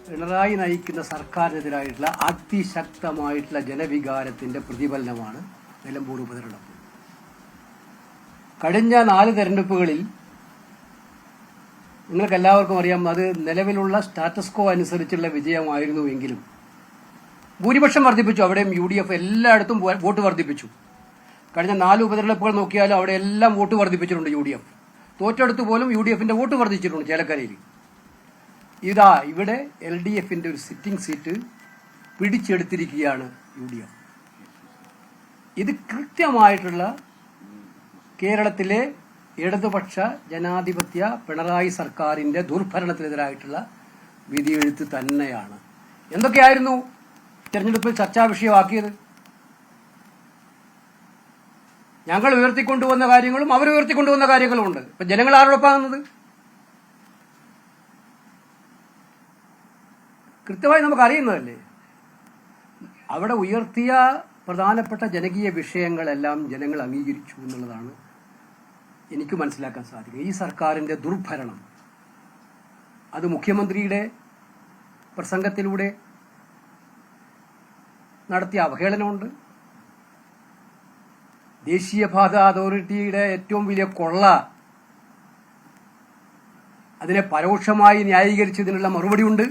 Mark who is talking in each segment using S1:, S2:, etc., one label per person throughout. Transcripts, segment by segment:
S1: പിണറായി നയിക്കുന്ന സർക്കാരിനെതിരായിട്ടുള്ള അതിശക്തമായിട്ടുള്ള ജനവികാരത്തിൻ്റെ പ്രതിഫലനമാണ് നിലമ്പൂർ ഉപതെരഞ്ഞെടുപ്പ്. കഴിഞ്ഞ 4 തെരഞ്ഞെടുപ്പുകളിൽ നിങ്ങൾക്ക് എല്ലാവർക്കും അറിയാം, അത് നിലവിലുള്ള സ്റ്റാറ്റസ് കോ അനുസരിച്ചുള്ള വിജയമായിരുന്നുവെങ്കിലും ഭൂരിപക്ഷം വർദ്ധിപ്പിച്ചു. അവിടെയും UDF എല്ലായിടത്തും വോട്ട് വർദ്ധിപ്പിച്ചു. കഴിഞ്ഞ 4 ഉപതെരഞ്ഞെടുപ്പുകൾ നോക്കിയാലും അവിടെ എല്ലാം വോട്ട് വർദ്ധിപ്പിച്ചിട്ടുണ്ട് UDF. തോറ്റെടുത്ത് പോലും UDFന്റെ വോട്ട് വർദ്ധിച്ചിട്ടുണ്ട് ചേലക്കരയിൽ. ഇതാ ഇവിടെ LDFന്റെ ഒരു സിറ്റിംഗ് സീറ്റ് പിടിച്ചെടുത്തിരിക്കുകയാണ് UDF. ഇത് കൃത്യമായിട്ടുള്ള കേരളത്തിലെ ഇടതുപക്ഷ ജനാധിപത്യ പിണറായി സർക്കാരിന്റെ ദുർഭരണത്തിനെതിരായിട്ടുള്ള വിധിയെഴുത്ത് തന്നെയാണ്. എന്തൊക്കെയായിരുന്നു തെരഞ്ഞെടുപ്പിൽ ചർച്ചാ വിഷയമാക്കിയത്? ഞങ്ങൾ ഉയർത്തിക്കൊണ്ടുവന്ന കാര്യങ്ങളും അവർ ഉയർത്തിക്കൊണ്ടുവന്ന കാര്യങ്ങളും ഉണ്ട്. ഇപ്പൊ ജനങ്ങൾ ആരോടൊപ്പാകുന്നത് കൃത്യമായി നമുക്ക് അറിയുന്നതല്ലേ. അവിടെ ഉയർത്തിയ പ്രധാനപ്പെട്ട ജനകീയ വിഷയങ്ങളെല്ലാം ജനങ്ങൾ അംഗീകരിച്ചു എന്നുള്ളതാണ് എനിക്ക് മനസ്സിലാക്കാൻ സാധിക്കും. ഈ സർക്കാരിന്റെ ദുർഭരണം അത് മുഖ്യമന്ത്രിയുടെ പ്രസംഗത്തിലൂടെ നടത്തിയ അവഹേളനമുണ്ട്. ദേശീയപാത അതോറിറ്റിയുടെ ഏറ്റവും വലിയ കൊള്ള, അതിനെ പരോക്ഷമായി ന്യായീകരിച്ചതിനുള്ള മറുപടിയുണ്ട്.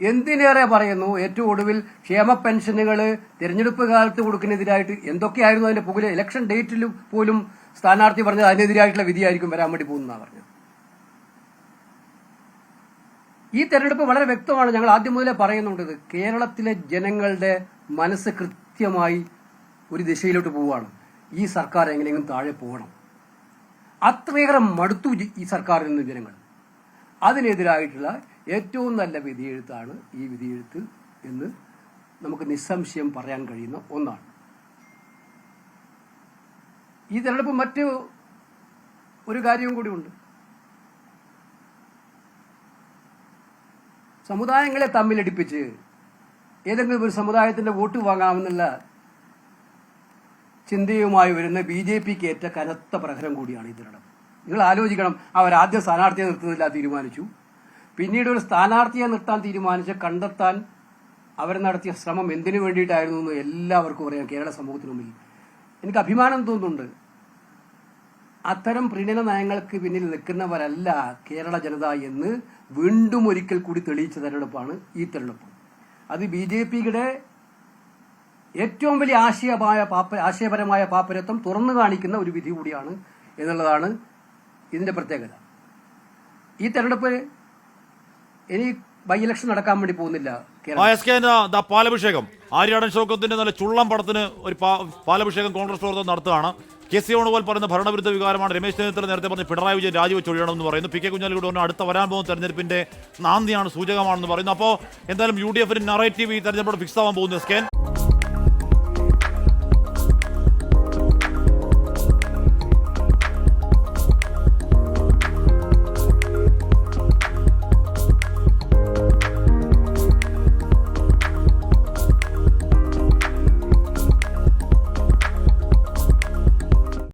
S1: എന്തിനേറെ പറയുന്നു, ഏറ്റവും ഒടുവിൽ ക്ഷേമ പെൻഷനുകൾ തെരഞ്ഞെടുപ്പ് കാലത്ത് കൊടുക്കുന്നതിനായിട്ട് എന്തൊക്കെയായിരുന്നു അതിന്റെ പുകല്. ഇലക്ഷൻ ഡേറ്റിൽ പോലും സ്ഥാനാർത്ഥി പറഞ്ഞത് അതിനെതിരായിട്ടുള്ള വിധിയായിരിക്കും വരാൻ വേണ്ടി പോകുന്നതാണ് പറഞ്ഞത്. ഈ തെരഞ്ഞെടുപ്പ് വളരെ വ്യക്തമാണ്. ഞങ്ങൾ ആദ്യം മുതലേ പറയുന്നുണ്ട്, ഇത് കേരളത്തിലെ ജനങ്ങളുടെ മനസ്സ് കൃത്യമായി ഒരു ദിശയിലോട്ട് പോവുകയാണ്. ഈ സർക്കാർ എങ്ങനെയെങ്കിലും താഴെ പോകണം. അത്രയേറെ മടുത്തു ഈ സർക്കാരിൽ നിന്ന് ജനങ്ങൾ. അതിനെതിരായിട്ടുള്ള ഏറ്റവും നല്ല വിധിയെഴുത്താണ് ഈ വിധിയെഴുത്ത് എന്ന് നമുക്ക് നിസ്സംശയം പറയാൻ കഴിയുന്ന ഒന്നാണ്. ഈ തെരഞ്ഞെടുപ്പ് മറ്റ് ഒരു കാര്യവും കൂടിയുണ്ട്. സമുദായങ്ങളെ തമ്മിലടിപ്പിച്ച് ഏതെങ്കിലും ഒരു സമുദായത്തിന്റെ വോട്ട് വാങ്ങാമെന്നുള്ള ചിന്തയുമായി വരുന്ന BJPക്ക് ഏറ്റ കനത്ത പ്രഹരം കൂടിയാണ് ഈ തെരഞ്ഞെടുപ്പ്. നിങ്ങൾ ആലോചിക്കണം, അവരാദ്യം സ്ഥാനാർത്ഥിയെ നിർത്തുന്നില്ല തീരുമാനിച്ചു, പിന്നീട് ഒരു സ്ഥാനാർത്ഥിയെ നിർത്താൻ തീരുമാനിച്ച് കണ്ടെത്താൻ അവർ നടത്തിയ ശ്രമം എന്തിനു വേണ്ടിയിട്ടായിരുന്നു എന്ന് എല്ലാവർക്കും അറിയാം. കേരള സമൂഹത്തിന് മുമ്പിൽ എനിക്ക് അഭിമാനം തോന്നുന്നുണ്ട്. അത്തരം പ്രീണന നയങ്ങൾക്ക് പിന്നിൽ നിൽക്കുന്നവരല്ല കേരള ജനത എന്ന് വീണ്ടും ഒരിക്കൽ കൂടി തെളിയിച്ച തെരഞ്ഞെടുപ്പാണ് ഈ തെരഞ്ഞെടുപ്പ്. അത് BJPയുടെ ഏറ്റവും വലിയ ആശയപരമായ പാപ്പരത്വം തുറന്നു കാണിക്കുന്ന ഒരു വിധി കൂടിയാണ് എന്നുള്ളതാണ് ഇതിന്റെ പ്രത്യേകത. ഈ തെരഞ്ഞെടുപ്പ് ഇനി ബൈ ഇലക്ഷൻ നടക്കാൻ വേണ്ടി പോകുന്നില്ല.
S2: പാലഭിഷേകം ആര്യാടൻ ഷൗക്കത്തിന്റെ നല്ല ചുള്ളം പടത്തിന് ഒരു പാലഭിഷേകം കോൺഗ്രസ് പ്രവർത്തനം നടത്തുകയാണ്. KC വേണുഗോപാൽ പറയുന്ന ഭരണവിരുദ്ധ വികാരമാണ്. രമേശ് ചെന്നിത്തല നേരത്തെ പറഞ്ഞ് പിണറായി വിജയൻ രാജിവെച്ചൊഴിയണമെന്ന് പറയുന്നു. PK കുഞ്ഞാലിക്കുട്ടി പറഞ്ഞു അടുത്ത വരാൻ പോകുന്ന തെരഞ്ഞെടുപ്പിന്റെ നാന്ദിയാണ്, സൂചകമാണെന്ന് പറയുന്നു. അപ്പോൾ എന്തായാലും UDFന്റെ നറേറ്റീവ് ഈ തെരഞ്ഞെടുപ്പോട് ഫിക്സ് ആവാൻ പോകുന്നു.